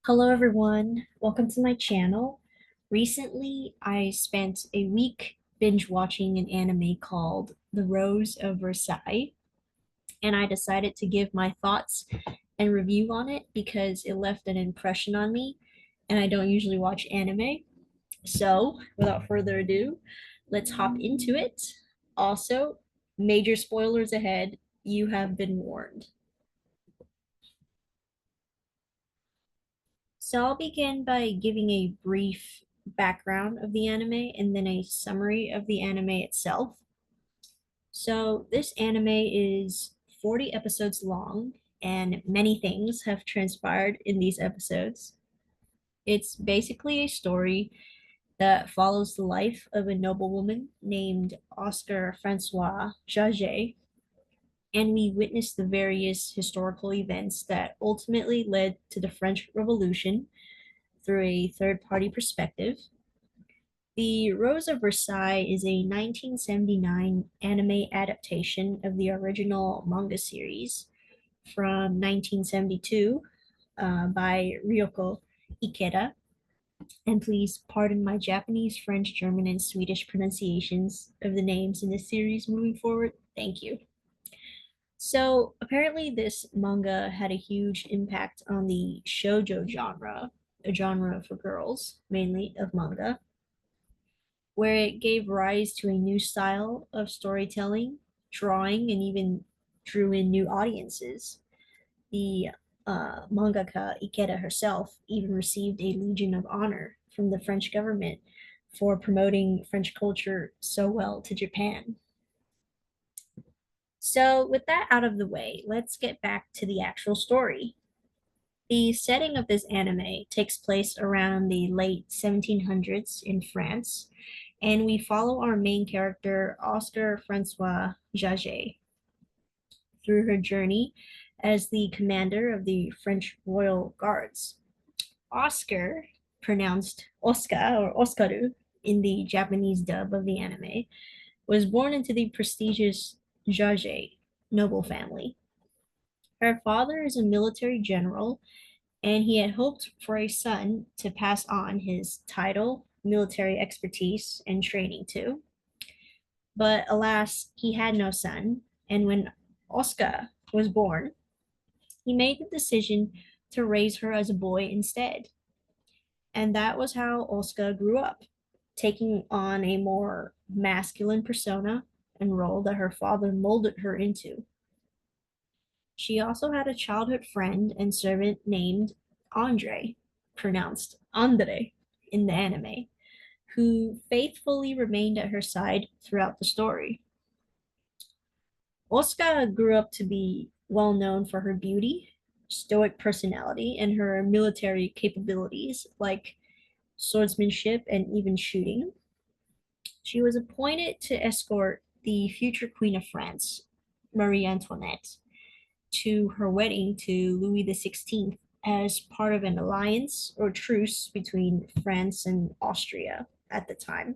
Hello everyone, welcome to my channel. Recently, I spent a week binge watching an anime called The Rose of Versailles, and I decided to give my thoughts and review on it because it left an impression on me, and I don't usually watch anime. So, without further ado, let's hop into it. Also, major spoilers ahead, you have been warned. So I'll begin by giving a brief background of the anime and then a summary of the anime itself. So this anime is 40 episodes long, and many things have transpired in these episodes. It's basically a story that follows the life of a noblewoman named Oscar Francois Jaget, and we witness the various historical events that ultimately led to the French Revolution through a third party perspective. The Rose of Versailles is a 1979 anime adaptation of the original manga series from 1972 by Ryoko Ikeda. And please pardon my Japanese, French, German, and Swedish pronunciations of the names in this series moving forward. Thank you. So, apparently, this manga had a huge impact on the shoujo genre, a genre for girls, mainly of manga, where it gave rise to a new style of storytelling, drawing, and even drew in new audiences. The mangaka Ikeda herself even received a Legion of Honor from the French government for promoting French culture so well to Japan. So, with that out of the way, let's get back to the actual story. The setting of this anime takes place around the late 1700s in France, and we follow our main character, Oscar Francois Jaget, through her journey as the commander of the French Royal Guards. Oscar, pronounced Oscar or Oskaru in the Japanese dub of the anime, was born into the prestigious Jaget noble family. Her father is a military general, and he had hoped for a son to pass on his title, military expertise, and training to. But alas, he had no son, and when Oscar was born, he made the decision to raise her as a boy instead. And that was how Oscar grew up, taking on a more masculine persona and role that her father molded her into. She also had a childhood friend and servant named Andre, pronounced Andre in the anime, who faithfully remained at her side throughout the story. Oscar grew up to be well known for her beauty, stoic personality, and her military capabilities like swordsmanship and even shooting. She was appointed to escort the future Queen of France, Marie Antoinette, to her wedding to Louis XVI as part of an alliance or truce between France and Austria at the time.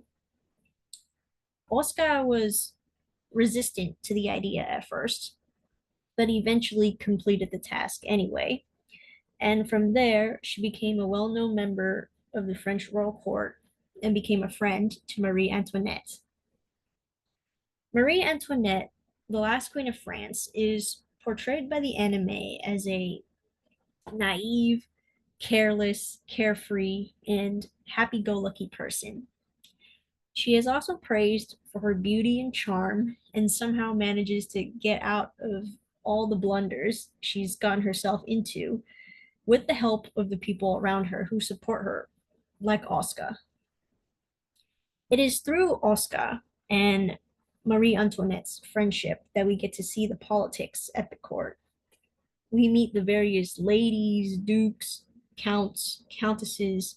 Oscar was resistant to the idea at first, but eventually completed the task anyway. And from there, she became a well known member of the French royal court and became a friend to Marie Antoinette. Marie Antoinette, the last queen of France, is portrayed by the anime as a naive, careless, carefree, and happy go lucky person. She is also praised for her beauty and charm and somehow manages to get out of all the blunders she's gotten herself into with the help of the people around her who support her, like Oscar. It is through Oscar and Marie Antoinette's friendship that we get to see the politics at the court. We meet the various ladies, dukes, counts, countesses,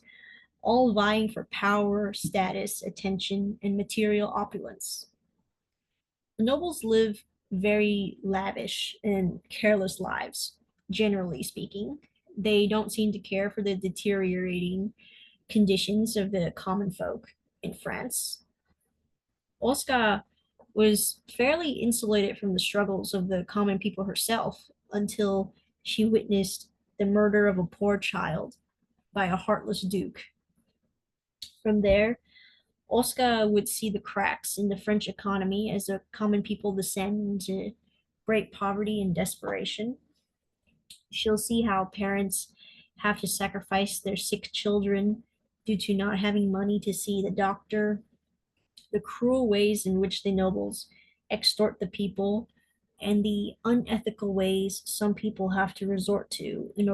all vying for power, status, attention, and material opulence. The nobles live very lavish and careless lives, generally speaking. They don't seem to care for the deteriorating conditions of the common folk in France. Oscar was fairly insulated from the struggles of the common people herself until she witnessed the murder of a poor child by a heartless duke. From there, Oscar would see the cracks in the French economy as the common people descend into great poverty and desperation. She'll see how parents have to sacrifice their sick children due to not having money to see the doctor, the cruel ways in which the nobles extort the people, and the unethical ways some people have to resort to in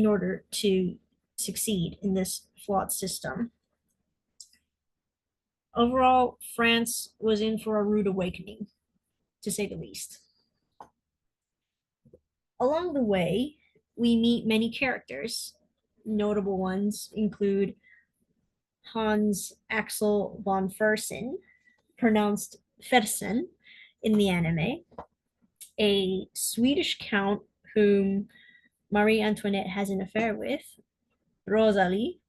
order to succeed in this flawed system. Overall, France was in for a rude awakening, to say the least. Along the way, we meet many characters. Notable ones include Hans Axel von Fersen, pronounced Fersen in the anime, a Swedish count whom Marie Antoinette has an affair with, Rosalie,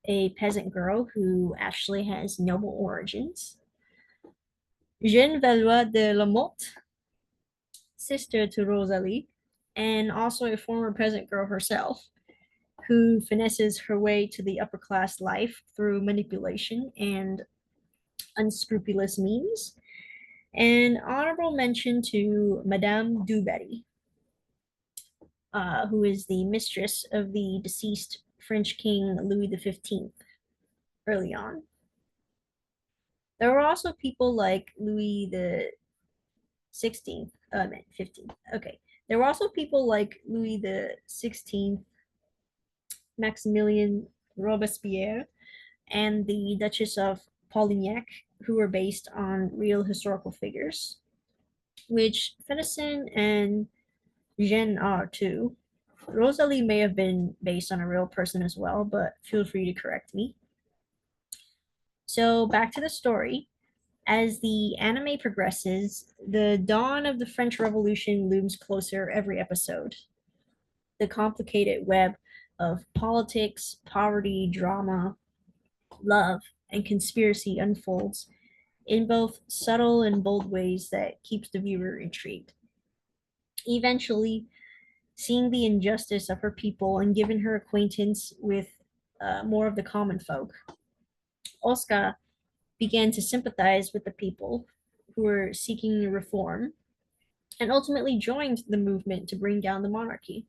a peasant girl who actually has noble origins, Jeanne Valois de la Motte, sister to Rosalie, and also a former peasant girl herself, who finesses her way to the upper class life through manipulation and unscrupulous means. An honorable mention to Madame du Barry, who is the mistress of the deceased French King Louis XV early on. There were also people like Louis the 16th, I meant 15th. Okay. There were also people like Louis the 16th, Maximilian Robespierre, and the Duchess of Polignac, who were based on real historical figures, which Feddersen and Jeanne are too. Rosalie may have been based on a real person as well, but feel free to correct me. So, back to the story. As the anime progresses, the dawn of the French Revolution looms closer every episode. The complicated web of politics, poverty, drama, love, and conspiracy unfolds in both subtle and bold ways that keeps the viewer intrigued. Eventually, seeing the injustice of her people and giving her acquaintance with more of the common folk, Oscar began to sympathize with the people who were seeking reform and ultimately joined the movement to bring down the monarchy.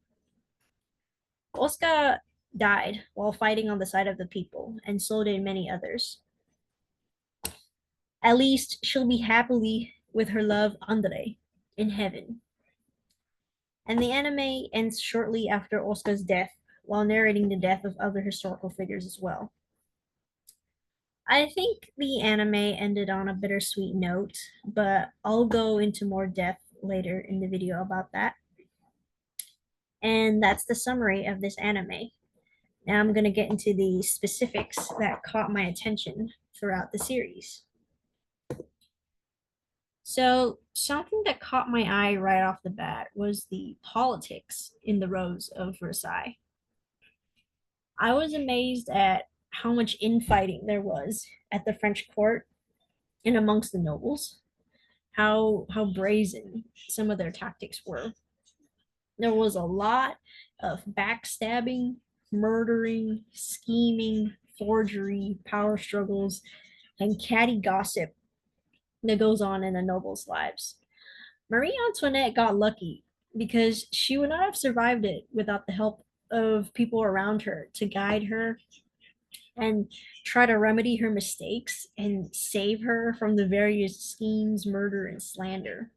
Oscar died while fighting on the side of the people, and so did many others. At least she'll be happily with her love Andre in heaven. And the anime ends shortly after Oscar's death, while narrating the death of other historical figures as well. I think the anime ended on a bittersweet note, but I'll go into more depth later in the video about that. And that's the summary of this anime. Now I'm going to get into the specifics that caught my attention throughout the series. So, something that caught my eye right off the bat was the politics in the Rose of Versailles. I was amazed at how much infighting there was at the French court and amongst the nobles, how brazen some of their tactics were. There was a lot of backstabbing, murdering, scheming, forgery, power struggles, and catty gossip that goes on in the nobles' lives. Marie Antoinette got lucky because she would not have survived it without the help of people around her to guide her and try to remedy her mistakes and save her from the various schemes, murder, and slander.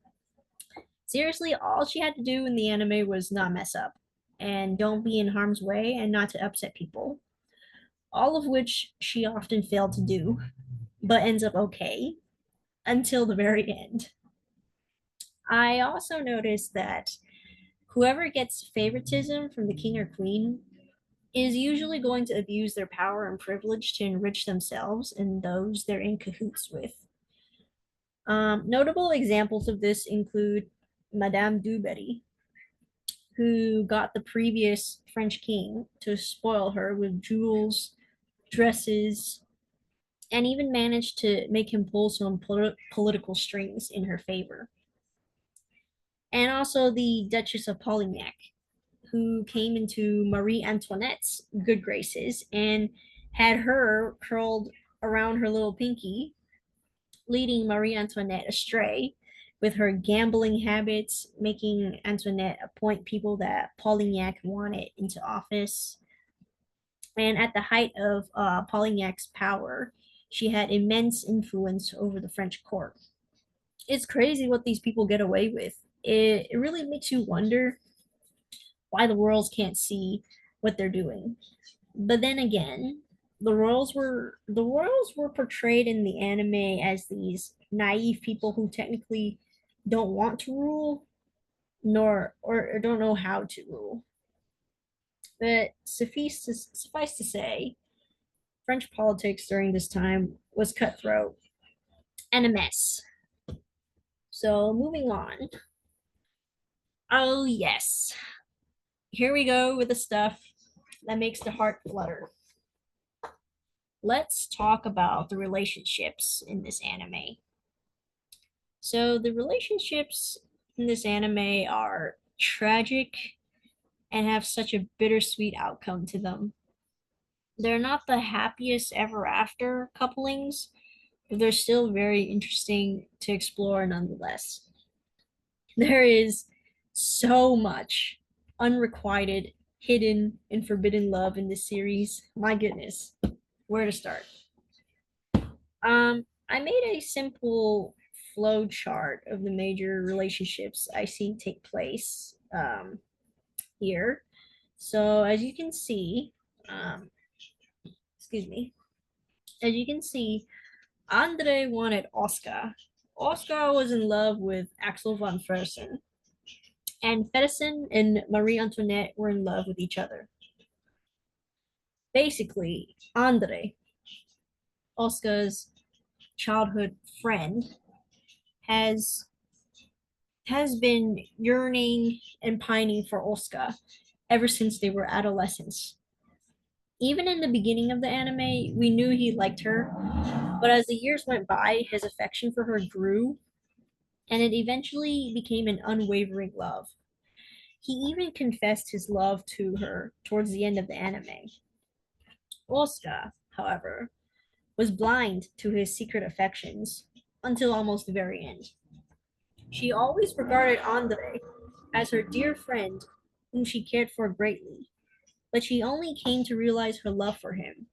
Seriously, all she had to do in the anime was not mess up and don't be in harm's way and not to upset people, all of which she often failed to do, but ends up okay until the very end. I also noticed that whoever gets favoritism from the king or queen is usually going to abuse their power and privilege to enrich themselves and those they're in cahoots with. Notable examples of this include Madame du Barry, who got the previous French king to spoil her with jewels, dresses, and even managed to make him pull some political strings in her favor. And also the Duchess of Polignac, who came into Marie Antoinette's good graces and had her curled around her little pinky, leading Marie Antoinette astray with her gambling habits, making Antoinette appoint people that Polignac wanted into office. And at the height of Polignac's power, she had immense influence over the French court. It's crazy what these people get away with. It really makes you wonder why the royals can't see what they're doing. But then again, the royals were portrayed in the anime as these naive people who technically don't want to rule nor or don't know how to rule. But suffice to say, French politics during this time was cutthroat and a mess. So moving on. Oh yes, here we go with the stuff that makes the heart flutter. Let's talk about the relationships in this anime. So the relationships in this anime are tragic and have such a bittersweet outcome to them. They're not the happiest ever after couplings, but they're still very interesting to explore nonetheless. There is so much unrequited, hidden, and forbidden love in this series. My goodness, where to start? I made a simple flow chart of the major relationships I see take place here. So as you can see, um, excuse me, as you can see, Andre wanted Oscar. Oscar was in love with Axel von Fersen, and Fedison and Marie Antoinette were in love with each other. Basically, Andre, Oscar's childhood friend, has has been yearning and pining for Oscar ever since they were adolescents. Even in the beginning of the anime, we knew he liked her, but as the years went by, his affection for her grew, and it eventually became an unwavering love. He even confessed his love to her towards the end of the anime. Oscar, however, was blind to his secret affections until almost the very end. She always regarded Andre as her dear friend whom she cared for greatly, but she only came to realize her love for him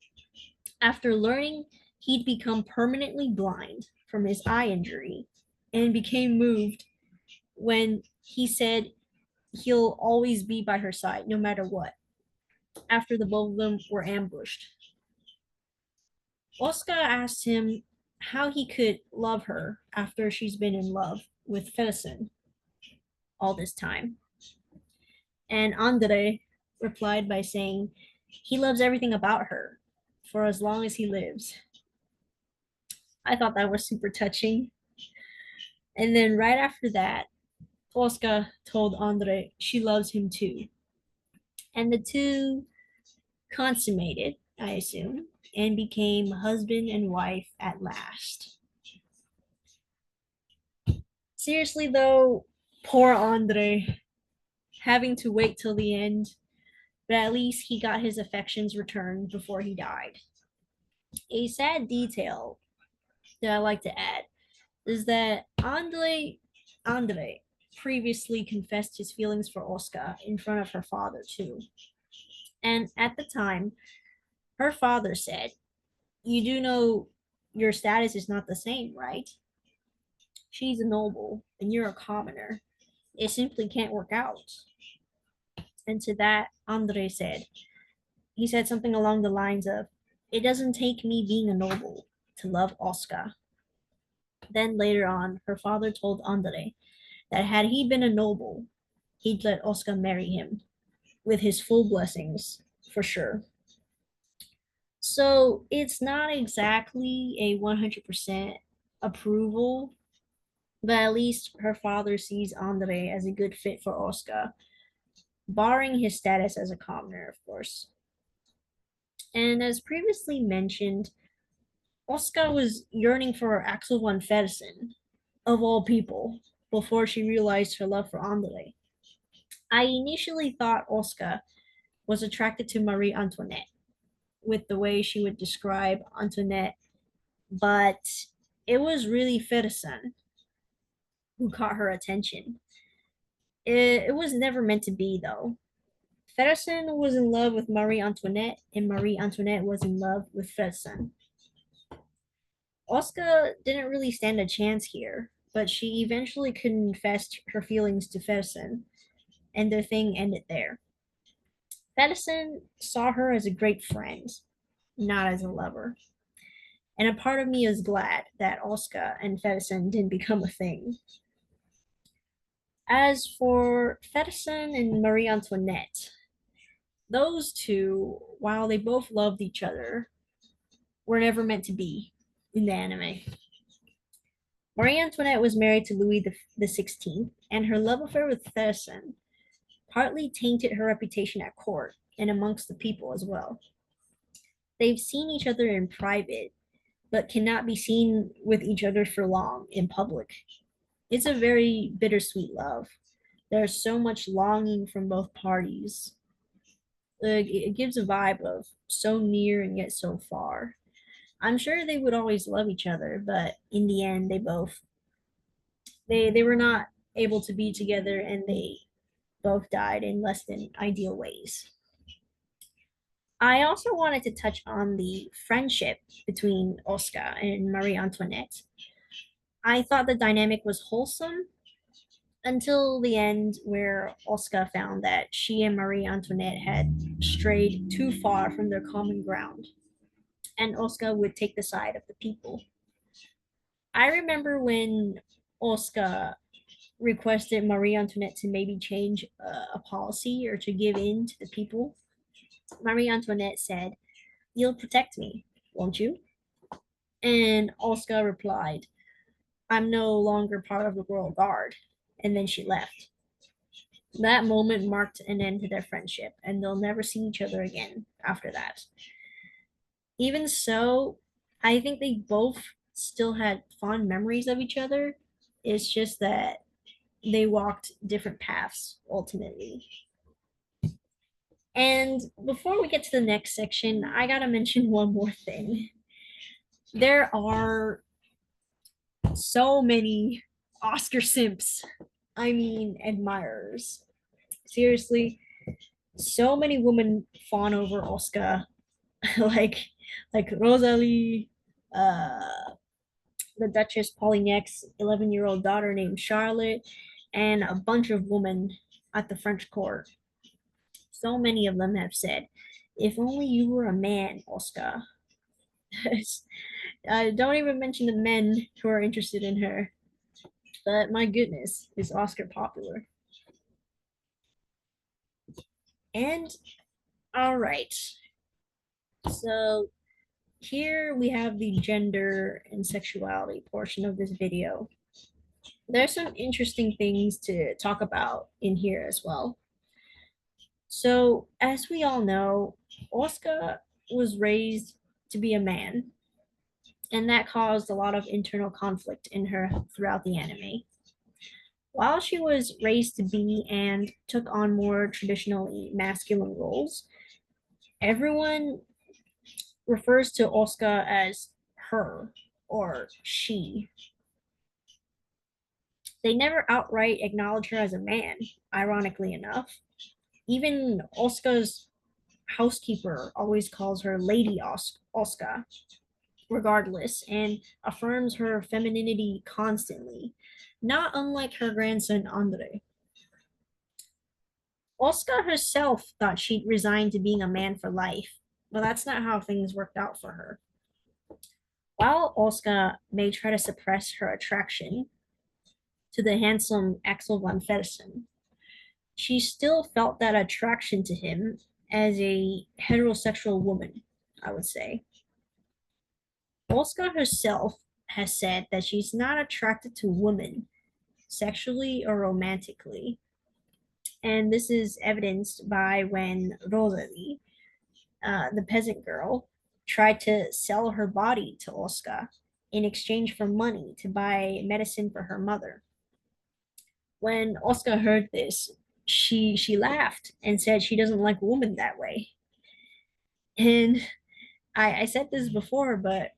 after learning he'd become permanently blind from his eye injury and became moved when he said he'll always be by her side no matter what after the both of them were ambushed. Oscar asked him how he could love her after she's been in love with Fedison all this time. And Andre replied by saying he loves everything about her for as long as he lives. I thought that was super touching. And then right after that, Oscar told Andre she loves him too. And the two consummated, I assume, and became husband and wife at last. Seriously, though, poor Andre, having to wait till the end, but at least he got his affections returned before he died. A sad detail that I like to add is that Andre previously confessed his feelings for Oscar in front of her father too. And at the time, her father said, "You do know your status is not the same, right? She's a noble and you're a commoner. It simply can't work out." And to that, Andre said, he said something along the lines of, "It doesn't take me being a noble to love Oscar." Then later on, her father told Andre that had he been a noble, he'd let Oscar marry him with his full blessings, for sure. So it's not exactly a 100% approval, but at least her father sees Andre as a good fit for Oscar, barring his status as a commoner, of course. And as previously mentioned, Oscar was yearning for Axel von Fedison, of all people, before she realized her love for Andre. I initially thought Oscar was attracted to Marie Antoinette with the way she would describe Antoinette, but it was really Feddersen who caught her attention. It was never meant to be, though. Feddersen was in love with Marie Antoinette, and Marie Antoinette was in love with Feddersen. Oscar didn't really stand a chance here, but she eventually confessed her feelings to Feddersen, and the thing ended there. Feddersen saw her as a great friend, not as a lover. And a part of me is glad that Oscar and Feddersen didn't become a thing. As for Feddersen and Marie Antoinette, those two, while they both loved each other, were never meant to be in the anime. Marie Antoinette was married to Louis the 16th, and her love affair with Feddersen partly tainted her reputation at court and amongst the people as well. They've seen each other in private, but cannot be seen with each other for long in public. It's a very bittersweet love. There's so much longing from both parties. It gives a vibe of so near and yet so far. I'm sure they would always love each other, but in the end, they were not able to be together, and they both died in less than ideal ways. I also wanted to touch on the friendship between Oscar and Marie Antoinette. I thought the dynamic was wholesome until the end, where Oscar found that she and Marie Antoinette had strayed too far from their common ground, and Oscar would take the side of the people. I remember when Oscar requested Marie Antoinette to maybe change a policy or to give in to the people. Marie Antoinette said, "You'll protect me, won't you?" And Oscar replied, "I'm no longer part of the royal guard." And then she left. That moment marked an end to their friendship, and they'll never see each other again after that. Even so, I think they both still had fond memories of each other. It's just that they walked different paths ultimately. And before we get to the next section, I gotta mention one more thing. There are so many Oscar simps, I mean, admirers. Seriously, so many women fawn over Oscar, like Rosalie, the Duchess Polignac's 11-year-old daughter named Charlotte, and a bunch of women at the French court. So many of them have said, "If only you were a man, Oscar." Don't even mention the men who are interested in her. But my goodness, is Oscar popular? And all right, so here we have the gender and sexuality portion of this video. There's some interesting things to talk about in here as well. So, as we all know, Oscar was raised to be a man, and that caused a lot of internal conflict in her throughout the anime. While she was raised to be and took on more traditionally masculine roles, everyone refers to Oscar as her or she. They never outright acknowledge her as a man, ironically enough. Even Oscar's housekeeper always calls her Lady Oscar, regardless, and affirms her femininity constantly, not unlike her grandson Andre. Oscar herself thought she'd resign to being a man for life, but that's not how things worked out for her. While Oscar may try to suppress her attraction to the handsome Axel von Feddersen, she still felt that attraction to him as a heterosexual woman, I would say. Oscar herself has said that she's not attracted to women sexually or romantically. And this is evidenced by when Rosalie, the peasant girl, tried to sell her body to Oscar in exchange for money to buy medicine for her mother. When Oscar heard this, she laughed and said she doesn't like women that way. And I said this before, but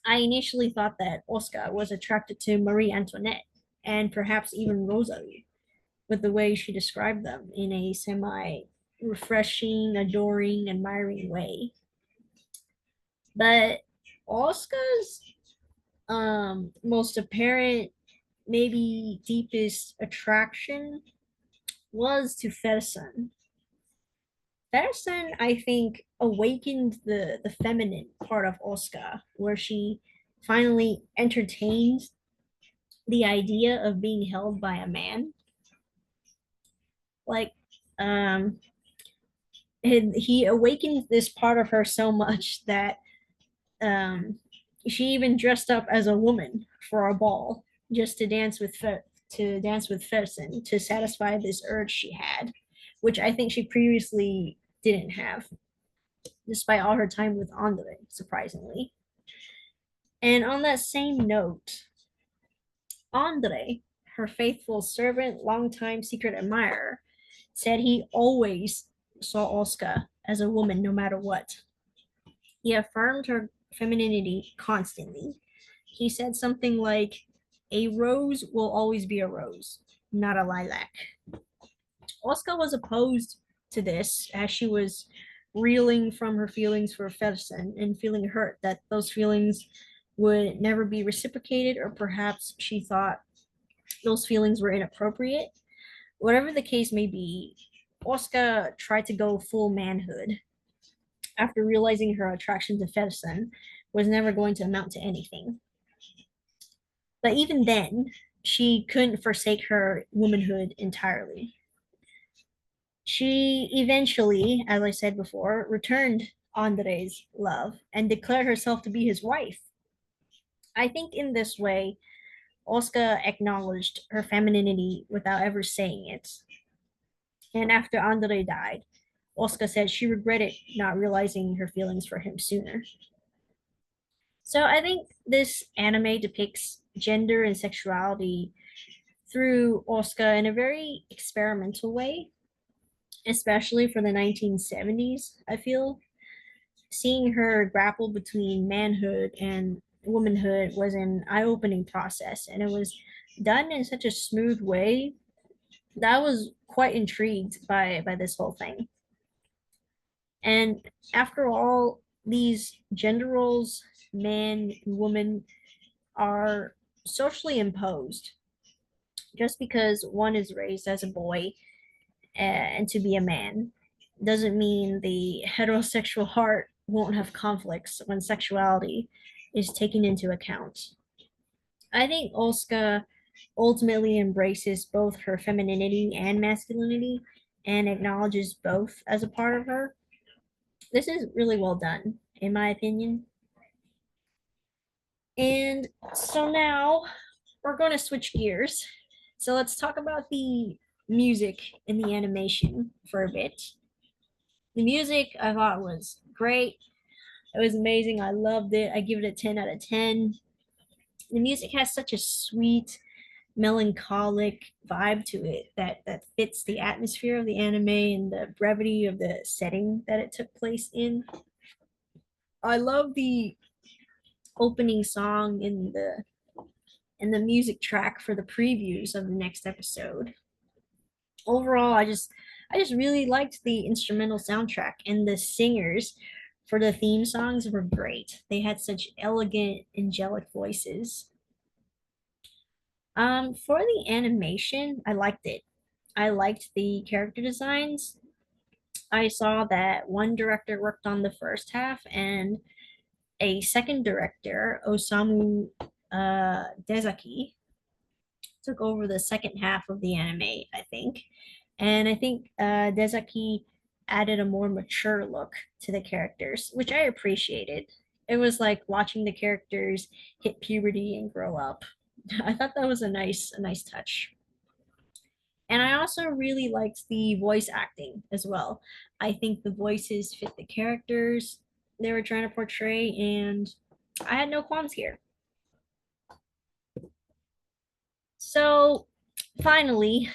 I initially thought that Oscar was attracted to Marie Antoinette and perhaps even Rosalie, with the way she described them in a semi refreshing, adoring, admiring way. But Oscar's most apparent, maybe deepest attraction was to Fersen. Fersen, I think, awakened the feminine part of Oscar, where she finally entertained the idea of being held by a man. Like, um, and he awakened this part of her so much that um, she even dressed up as a woman for a ball just to dance with Fersen to satisfy this urge she had, which I think she previously didn't have, despite all her time with Andre, surprisingly. And on that same note, Andre, her faithful servant, longtime secret admirer, said he always saw Oscar as a woman no matter what. He affirmed her femininity constantly. He said something like, "A rose will always be a rose, not a lilac." Oscar was opposed to this as she was reeling from her feelings for Fersen and feeling hurt that those feelings would never be reciprocated, or perhaps she thought those feelings were inappropriate. Whatever the case may be, Oscar tried to go full manhood after realizing her attraction to Fersen was never going to amount to anything. But even then, she couldn't forsake her womanhood entirely. She eventually, as I said before, returned Andre's love and declared herself to be his wife. I think in this way, Oscar acknowledged her femininity without ever saying it. And after Andre died, Oscar said she regretted not realizing her feelings for him sooner. So I think this anime depicts gender and sexuality through Oscar in a very experimental way, especially for the 1970s. I feel seeing her grapple between manhood and womanhood was an eye-opening process, and it was done in such a smooth way that I was quite intrigued by this whole thing. And after all, these gender roles, man and woman, are socially imposed. Just because one is raised as a boy and to be a man doesn't mean the heterosexual heart won't have conflicts when sexuality is taken into account. I think Olska ultimately embraces both her femininity and masculinity and acknowledges both as a part of her. This is really well done, in my opinion. And so now we're going to switch gears. So let's talk about the music and the animation for a bit. The music I thought was great. It was amazing. I loved it. I give it a 10 out of 10. The music has such a sweet, melancholic vibe to it that fits the atmosphere of the anime and the brevity of the setting that it took place in. I love the opening song and the music track for the previews of the next episode. Overall, I just really liked the instrumental soundtrack, and the singers for the theme songs were great. They had such elegant, angelic voices. For the animation, I liked it. I liked the character designs. I saw that one director worked on the first half, and a second director, Osamu Dezaki, took over the second half of the anime, I think. And I think Dezaki added a more mature look to the characters, which I appreciated. It was like watching the characters hit puberty and grow up. I thought that was a nice touch. And I also really liked the voice acting as well. I think the voices fit the characters they were trying to portray, and I had no qualms here. So, finally,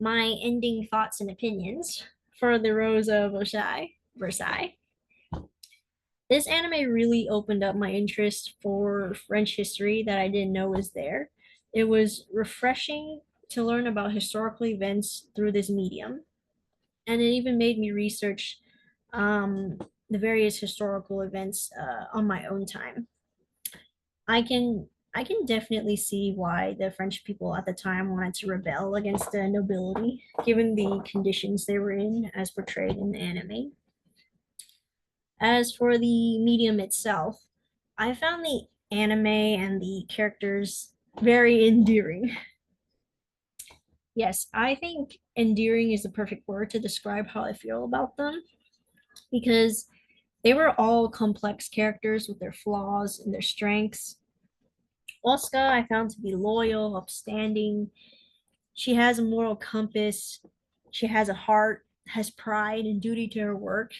my ending thoughts and opinions for the Rose of Versailles. This anime really opened up my interest for French history that I didn't know was there. It was refreshing to learn about historical events through this medium, and it even made me research um, the various historical events on my own time. I can definitely see why the French people at the time wanted to rebel against the nobility, given the conditions they were in as portrayed in the anime. As for the medium itself, I found the anime and the characters very endearing. Yes, I think endearing is the perfect word to describe how I feel about them because they were all complex characters with their flaws and their strengths. Oscar, I found to be loyal, upstanding. She has a moral compass. She has a heart, has pride and duty to her work,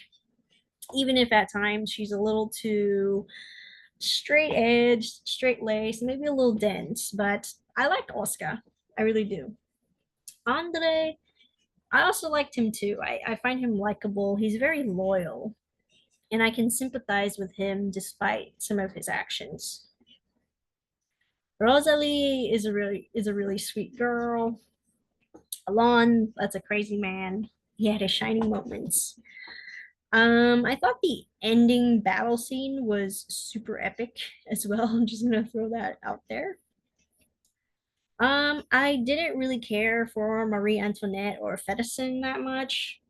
even if at times she's a little too straight edge, straight laced, maybe a little dense, but I like Oscar. I really do. Andre, I also liked him too. I find him likable. He's very loyal, and I can sympathize with him despite some of his actions. Rosalie is a really sweet girl. Alon, that's a crazy man. He had his shining moments. I thought the ending battle scene was super epic as well. I'm just gonna throw that out there. I didn't really care for Marie Antoinette or Fedison that much.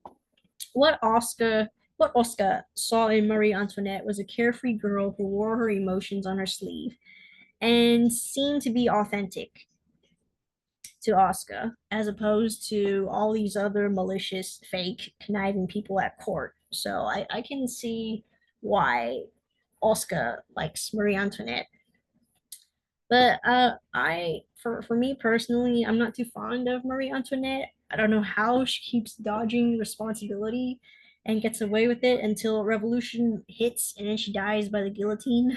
What Oscar what Oscar saw in Marie Antoinette was a carefree girl who wore her emotions on her sleeve and seemed to be authentic to Oscar, as opposed to all these other malicious, fake, conniving people at court. So I can see why Oscar likes Marie Antoinette. But for me personally, I'm not too fond of Marie Antoinette. I don't know how she keeps dodging responsibility and gets away with it until revolution hits and then she dies by the guillotine.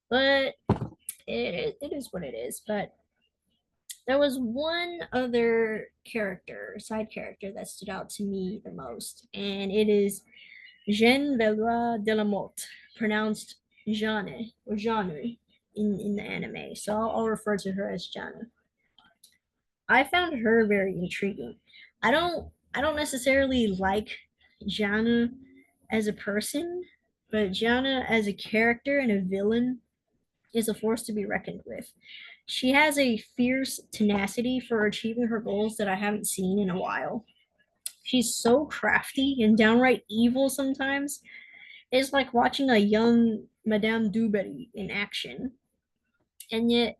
But it is what it is. But there was one other character, side character, that stood out to me the most, and it is Jeanne Valois de la Motte, pronounced Jeanne or Jeanne in the anime. So I'll refer to her as Jeanne. I found her very intriguing. I don't necessarily like Jeanne as a person, but Jeanne as a character and a villain is a force to be reckoned with. She has a fierce tenacity for achieving her goals that I haven't seen in a while. She's so crafty and downright evil sometimes. It's like watching a young Madame Dubarry in action. And yet,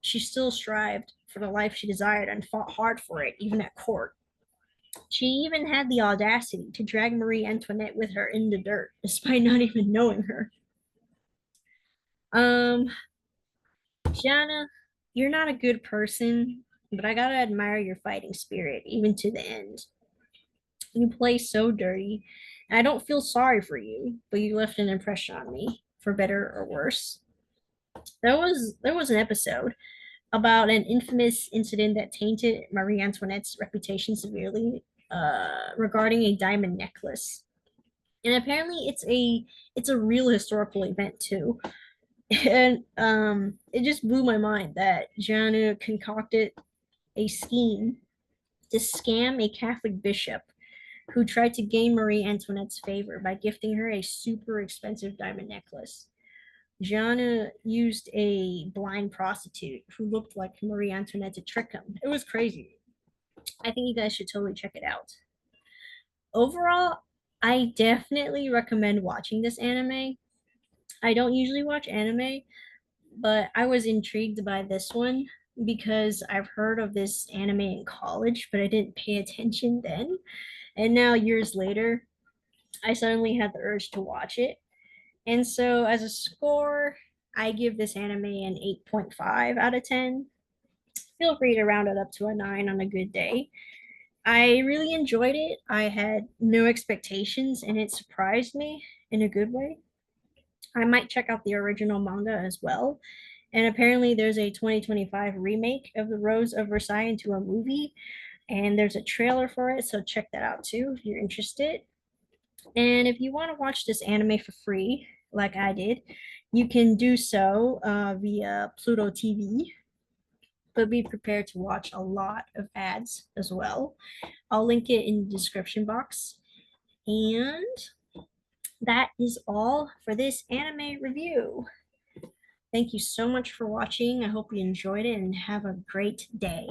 she still strived for the life she desired and fought hard for it, even at court. She even had the audacity to drag Marie Antoinette with her in the dirt, despite not even knowing her. Um, Shanna, you're not a good person, but I gotta admire your fighting spirit, even to the end. You play so dirty, and I don't feel sorry for you, but you left an impression on me, for better or worse. There was an episode about an infamous incident that tainted Marie Antoinette's reputation severely, regarding a diamond necklace. And apparently, it's a real historical event too. And it just blew my mind that Gianna concocted a scheme to scam a Catholic bishop who tried to gain Marie Antoinette's favor by gifting her a super expensive diamond necklace. Gianna used a blind prostitute who looked like Marie Antoinette to trick him. It was crazy. I think you guys should totally check it out. Overall, I definitely recommend watching this anime. I don't usually watch anime, but I was intrigued by this one because I've heard of this anime in college, but I didn't pay attention then. And now, years later, I suddenly had the urge to watch it. And so, as a score, I give this anime an 8.5 out of 10. Feel free to round it up to a 9 on a good day. I really enjoyed it. I had no expectations, and it surprised me in a good way. I might check out the original manga as well And apparently, there's a 2025 remake of The Rose of Versailles into a movie, and there's a trailer for it. So check that out too if you're interested. And if you want to watch this anime for free, like I did, you can do so via Pluto TV, but be prepared to watch a lot of ads as well. I'll link it in the description box. And that is all for this anime review. Thank you so much for watching. I hope you enjoyed it and have a great day.